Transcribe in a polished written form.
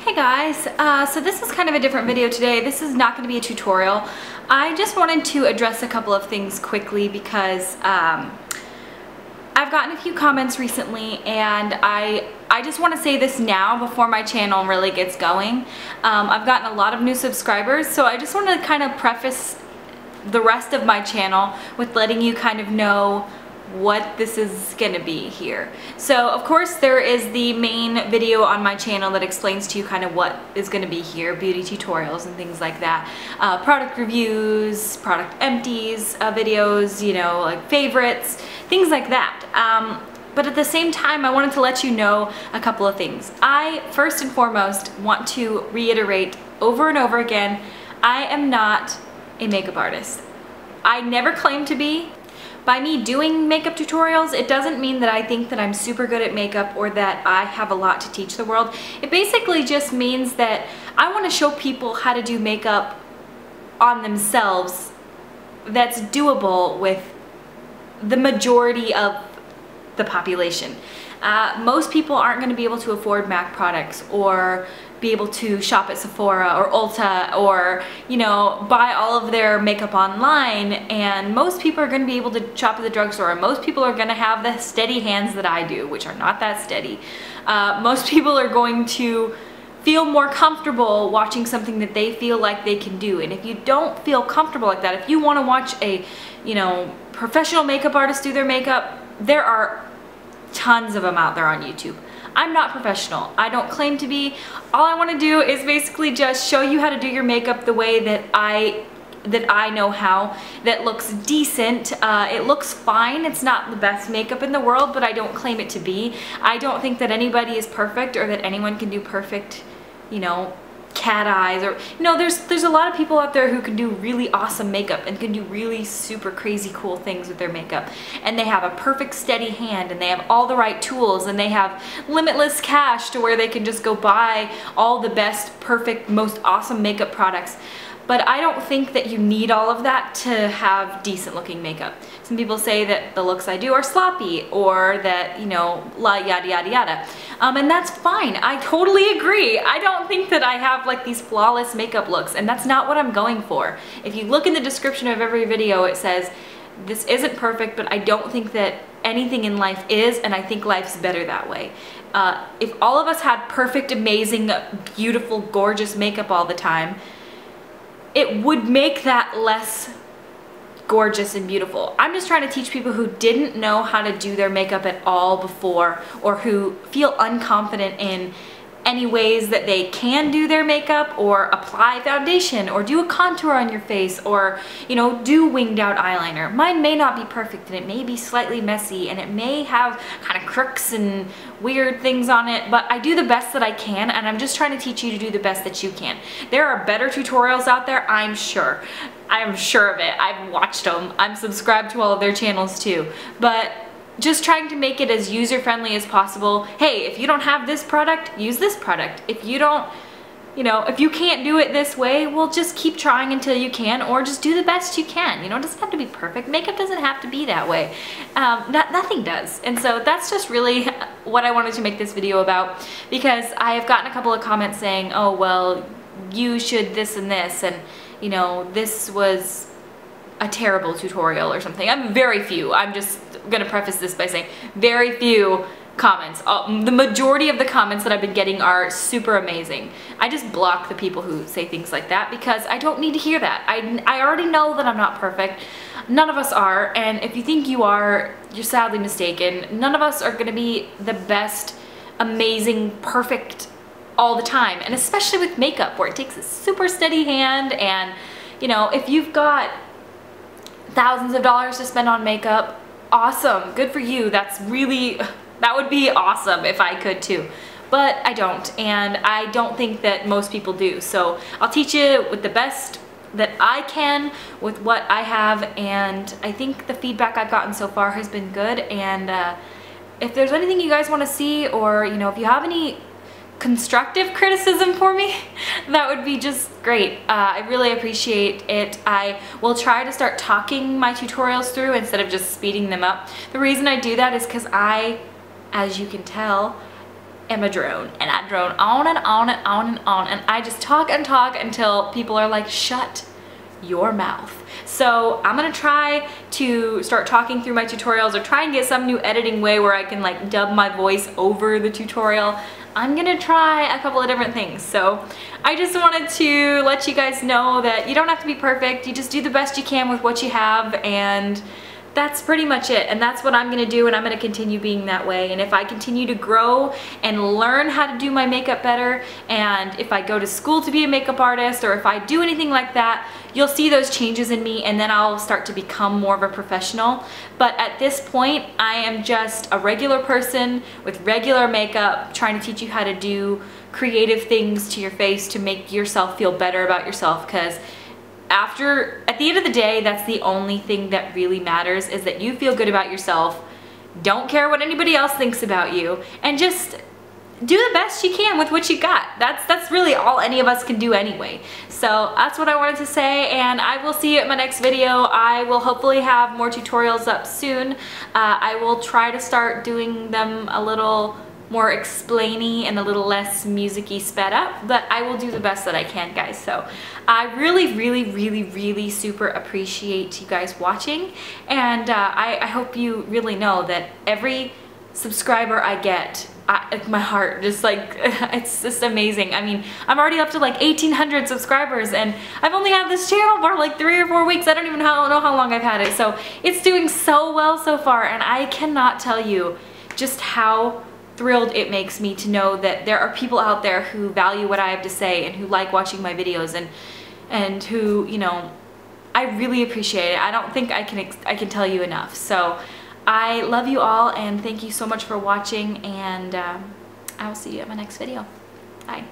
Hey guys, so this is kind of a different video today. This is not going to be a tutorial. I just wanted to address a couple of things quickly because I've gotten a few comments recently and I just want to say this now before my channel really gets going. I've gotten a lot of new subscribers, so I just want to kind of preface the rest of my channel with letting you kind of know what this is gonna be here. So of course there is the main video on my channel that explains to you kind of what is gonna be here, beauty tutorials and things like that, product reviews, product empties, videos, you know, like favorites, things like that. But at the same time I wanted to let you know a couple of things. I first and foremost want to reiterate over and over again, I am not a makeup artist. I never claimed to be. By me doing makeup tutorials, it doesn't mean that I think that I'm super good at makeup or that I have a lot to teach the world. It basically just means that I want to show people how to do makeup on themselves that's doable with the majority of the population. Most people aren't going to be able to afford MAC products or be able to shop at Sephora or Ulta or, you know, buy all of their makeup online, and most people are going to be able to shop at the drugstore, and most people are going to have the steady hands that I do, which are not that steady. Most people are going to feel more comfortable watching something that they feel like they can do, and if you don't feel comfortable like that, if you want to watch a, you know, professional makeup artist do their makeup, there are tons of them out there on YouTube. I'm not professional. I don't claim to be. All I want to do is basically just show you how to do your makeup the way that I know how, that looks decent. It looks fine. It's not the best makeup in the world, but I don't claim it to be. I don't think that anybody is perfect or that anyone can do perfect, you know, cat eyes, or, you know, there's a lot of people out there who can do really awesome makeup and can do really super crazy cool things with their makeup, and they have a perfect steady hand, and they have all the right tools, and they have limitless cash to where they can just go buy all the best, perfect, most awesome makeup products. But I don't think that you need all of that to have decent looking makeup. Some people say that the looks I do are sloppy, or that, you know, la yada yada yada. And that's fine. I totally agree. I don't think that I have like these flawless makeup looks, and that's not what I'm going for. If you look in the description of every video, it says, this isn't perfect, but I don't think that anything in life is, and I think life's better that way. If all of us had perfect, amazing, beautiful, gorgeous makeup all the time, it would make that less gorgeous and beautiful. I'm just trying to teach people who didn't know how to do their makeup at all before, or who feel unconfident in any ways that they can do their makeup, or apply foundation, or do a contour on your face, or, you know, do winged out eyeliner. Mine may not be perfect, and it may be slightly messy, and it may have kind of crooks and weird things on it, but I do the best that I can, and I'm just trying to teach you to do the best that you can. There are better tutorials out there, I'm sure. I'm sure of it. I've watched them. I'm subscribed to all of their channels too. But just trying to make it as user-friendly as possible. Hey, if you don't have this product, use this product. If you don't, you know, if you can't do it this way, well, just keep trying until you can, or just do the best you can. You know, it doesn't have to be perfect. Makeup doesn't have to be that way. Nothing does. And so that's just really what I wanted to make this video about, because I have gotten a couple of comments saying, oh, well, you should this and this, and, you know, this was a terrible tutorial or something. I'm very few. I'm just gonna preface this by saying very few comments. The majority of the comments that I've been getting are super amazing. I just block the people who say things like that because I don't need to hear that. I already know that I'm not perfect. None of us are, and if you think you are, you're sadly mistaken. None of us are gonna be the best, amazing, perfect all the time, and especially with makeup, where it takes a super steady hand, and, you know, if you've got thousands of dollars to spend on makeup, awesome, good for you. That's really, that would be awesome if I could too, but I don't, and I don't think that most people do. So I'll teach you with the best that I can with what I have, and I think the feedback I've gotten so far has been good. And if there's anything you guys want to see, or, you know, if you have any constructive criticism for me, that would be just great. I really appreciate it. I will try to start talking my tutorials through instead of just speeding them up. The reason I do that is because I, as you can tell, am a drone, and I drone on and on and on and on, and I just talk and talk until people are like, shut your mouth. So I'm gonna try to start talking through my tutorials, or try and get some new editing way where I can like dub my voice over the tutorial. I'm gonna try a couple of different things. So I just wanted to let you guys know that you don't have to be perfect. You just do the best you can with what you have, and that's pretty much it. And that's what I'm gonna do, and I'm gonna continue being that way. And if I continue to grow and learn how to do my makeup better, and if I go to school to be a makeup artist, or if I do anything like that, you'll see those changes in me, and then I'll start to become more of a professional. But at this point, I am just a regular person with regular makeup, trying to teach you how to do creative things to your face to make yourself feel better about yourself, because at the end of the day, that's the only thing that really matters, is that you feel good about yourself. Don't care what anybody else thinks about you, and just do the best you can with what you got. That's really all any of us can do anyway. So that's what I wanted to say, and I will see you at my next video. I will hopefully have more tutorials up soon. I will try to start doing them a little more explainy and a little less music-y sped up, but I will do the best that I can, guys. So I really super appreciate you guys watching, and I hope you really know that every subscriber I get, my heart just like, it's just amazing. I mean, I'm already up to like 1,800 subscribers, and I've only had this channel for like 3 or 4 weeks. I don't even know how long I've had it, so it's doing so well so far, and I cannot tell you just how thrilled it makes me to know that there are people out there who value what I have to say, and who like watching my videos, and who, you know, I really appreciate it. I don't think I can tell you enough. So I love you all, and thank you so much for watching, and I will see you at my next video. Bye.